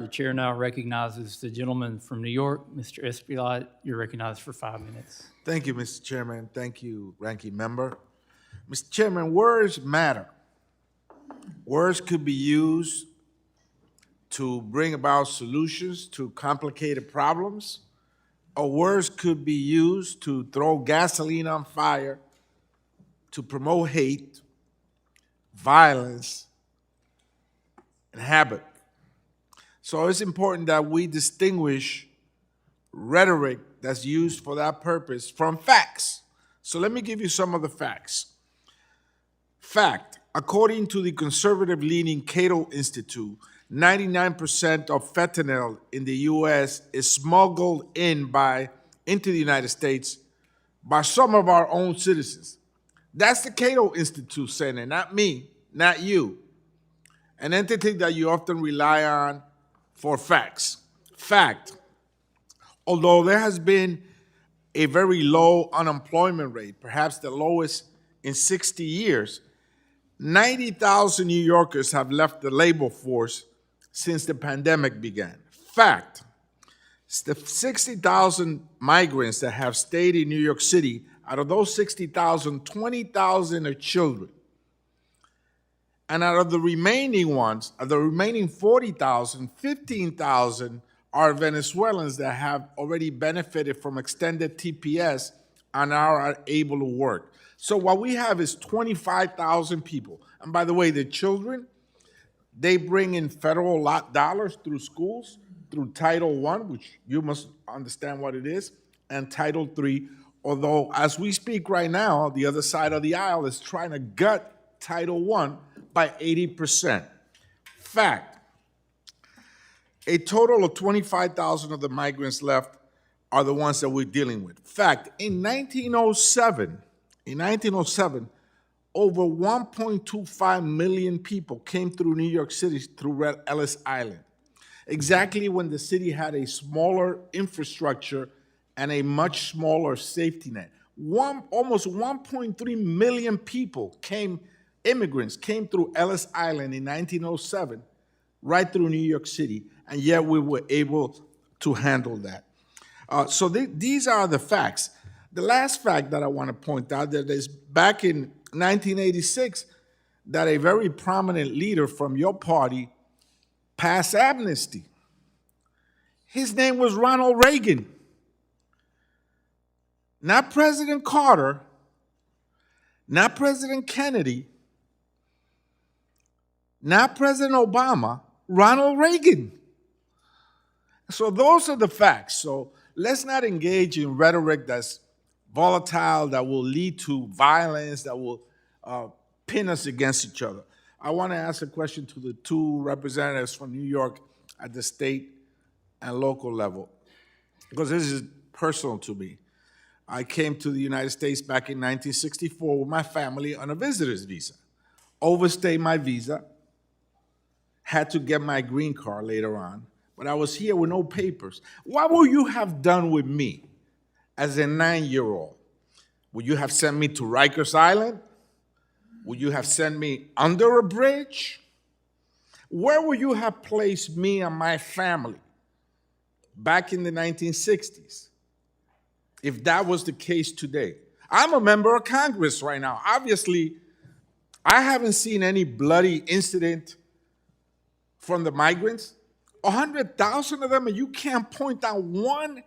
The chair now recognizes the gentleman from New York, Mr. Espaillat. You're recognized for 5 minutes. Thank you, Mr. Chairman. Thank you, Ranking Member. Mr. Chairman, words matter. Words could be used to bring about solutions to complicated problems, or words could be used to throw gasoline on fire, to promote hate, violence, and havoc. So it's important that we distinguish rhetoric that's used for that purpose from facts. So let me give you some of the facts. Fact, according to the conservative-leaning Cato Institute, 99% of fentanyl in the U.S. is smuggled into the United States by some of our own citizens. That's the Cato Institute saying it, not me, not you. An entity that you often rely on for facts. Fact, although there has been a very low unemployment rate, perhaps the lowest in 60 years, 90,000 New Yorkers have left the labor force since the pandemic began. Fact, the 60,000 migrants that have stayed in New York City, out of those 60,000, 20,000 are children. And out of the remaining ones, of the remaining 40,000, 15,000 are Venezuelans that have already benefited from extended TPS and are able to work. So what we have is 25,000 people. And by the way, the children, they bring in federal dollars through schools, through Title I, which you must understand what it is, and Title III, although as we speak right now, the other side of the aisle is trying to gut Title I by 80%. Fact, a total of 25,000 of the migrants left are the ones that we're dealing with. Fact, in 1907, over 1.25 million people came through New York City through Ellis Island, exactly when the city had a smaller infrastructure and a much smaller safety net. Almost 1.3 million people immigrants came through Ellis Island in 1907, right through New York City, and yet we were able to handle that. So these are the facts. The last fact that I want to point out that is back in 1986 that a very prominent leader from your party passed amnesty. His name was Ronald Reagan. Not President Carter, not President Kennedy, not President Obama, Ronald Reagan. So those are the facts. So let's not engage in rhetoric that's volatile, that will lead to violence, that will pin us against each other. I want to ask a question to the two representatives from New York at the state and local level, because this is personal to me. I came to the United States back in 1964 with my family on a visitor's visa. Overstayed my visa, had to get my green card later on, but I was here with no papers. What would you have done with me as a 9-year-old? Would you have sent me to Rikers Island? Would you have sent me under a bridge? Where would you have placed me and my family back in the 1960s if that was the case today? I'm a member of Congress right now. Obviously, I haven't seen any bloody incident from the migrants. 100,000 of them, and you can't point out one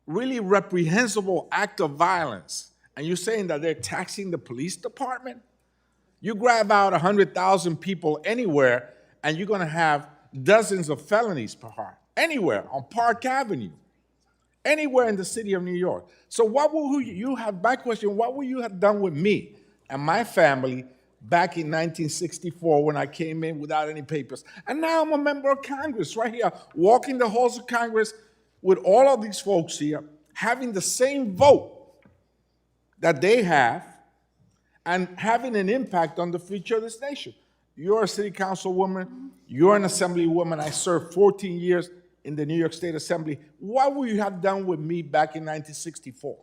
really reprehensible act of violence. And you're saying that they're taxing the police department? You grab out 100,000 people anywhere, and you're going to have dozens of felonies per heart. Anywhere on Park Avenue, anywhere in the city of New York. So what will you have, my question, what would you have done with me and my family back in 1964 when I came in without any papers? And now I'm a member of Congress right here, walking the halls of Congress with all of these folks here, having the same vote that they have and having an impact on the future of this nation. You're a city councilwoman, you're an assemblywoman. I served 14 years in the New York State Assembly. What would you have done with me back in 1964?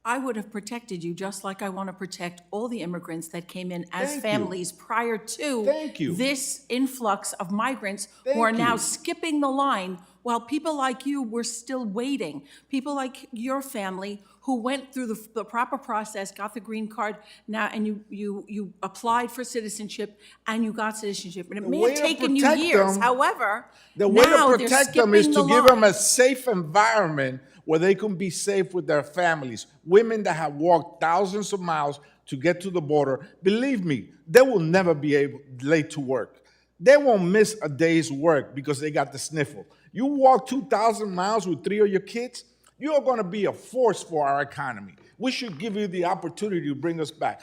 I would have protected you just like I want to protect all the immigrants that came in as Thank you. families prior to Thank you. this influx of migrants who are Thank now you. skipping the line while people like you were still waiting. People like your family who went through the proper process, got the green card now, and you applied for citizenship and you got citizenship. And it may way have to taken you protect years. them- However, The way now to they're protect them is skipping to the give them line. a safe environment where they can be safe with their families. Women that have walked thousands of miles to get to the border, believe me, they will never be late to work. They won't miss a day's work because they got the sniffle. You walk 2,000 miles with 3 of your kids, you're going to be a force for our economy. We should give you the opportunity to bring us back.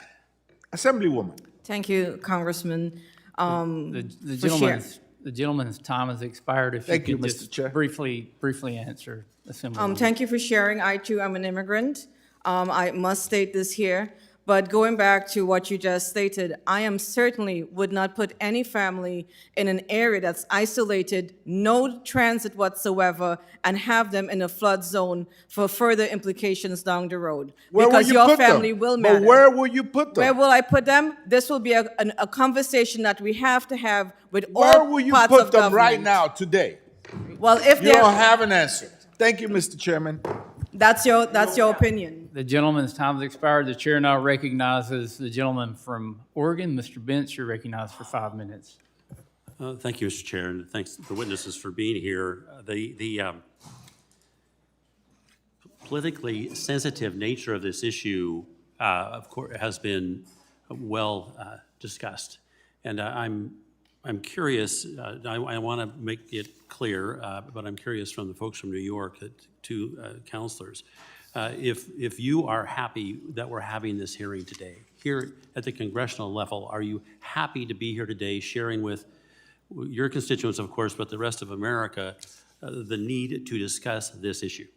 Assemblywoman. Thank you, Congressman. The for sharing. the gentleman's time has expired. If Thank you, could Mr. just Chair. briefly answer, Assemblywoman. Thank you for sharing. I too am an immigrant. I must state this here. But going back to what you just stated, I am certainly would not put any family in an area that's isolated, no transit whatsoever, and have them in a flood zone for further implications down the road. Where will Because you your put family them? will matter. But where will you put them? Where will I put them? This will be a conversation that we have to have with Where all will you parts put of them government. right now, today? Well, if You don't they're, have an answer. Thank you, Mr. Chairman. that's your opinion. The gentleman's time has expired. The chair now recognizes the gentleman from Oregon, Mr. Benz. You're recognized for 5 minutes. Thank you, Mr. Chair, and thanks to the witnesses for being here. The politically sensitive nature of this issue, of course, has been well discussed. And I'm curious, I want to make it clear, but I'm curious from the folks from New York, two counselors, if you are happy that we're having this hearing today, here at the congressional level, are you happy to be here today sharing with your constituents, of course, but the rest of America, the need to discuss this issue?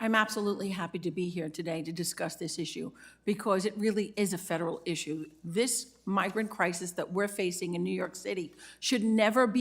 I'm absolutely happy to be here today to discuss this issue because it really is a federal issue. This migrant crisis that we're facing in New York City should never be